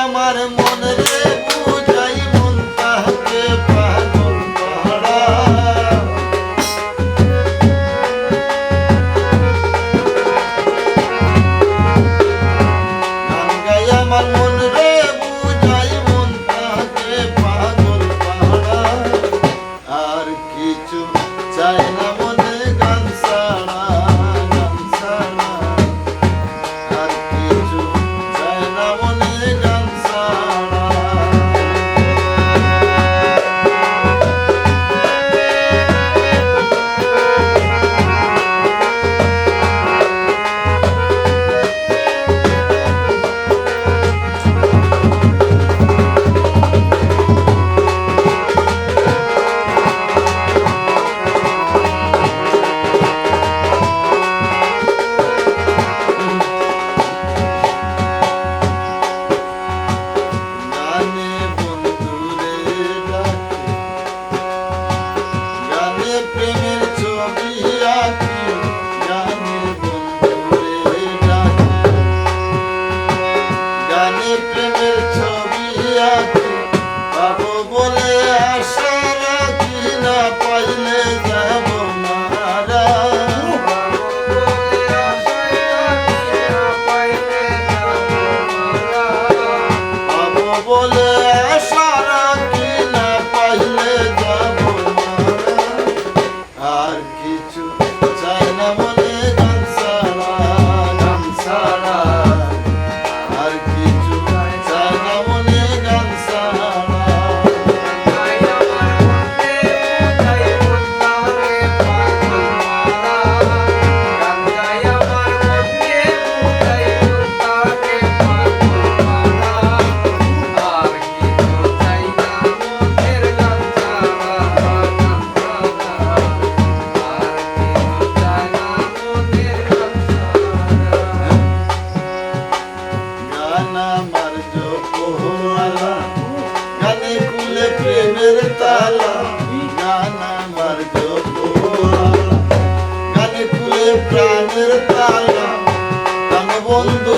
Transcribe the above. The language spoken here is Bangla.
আমার মন রে বুঝাই মন তাহাকে পাগল পাড়া গান গাই আমার মন রে বুঝাই মন তাহাকে পাগল পাড়া আর কিছু চাই না মনে গান ছাড়া গান ছাড়া আর কিছু চাই না মনে গান ছাড়া গানে বন্ধুরে ডাকি গানে প্রেমের ছবি আঁকি গানে বন্ধুরে ডাকি গানে প্রেমের ছবি আঁকি পাবো বলে আশা রাখি না পাইলে যাব মারা পাবো বলে আশা রাখি না পাইলে যাব মারা আর কিছু চাই না মনে গান ছাড়া গান ছাড়া আর কিছু চাই না মনে গান ছাড়া গান আমার জপমালা গানে খুলে প্রেমের তালা গান আমার জপমালা গানে খুলে প্রাণের তালা গান বন্ধু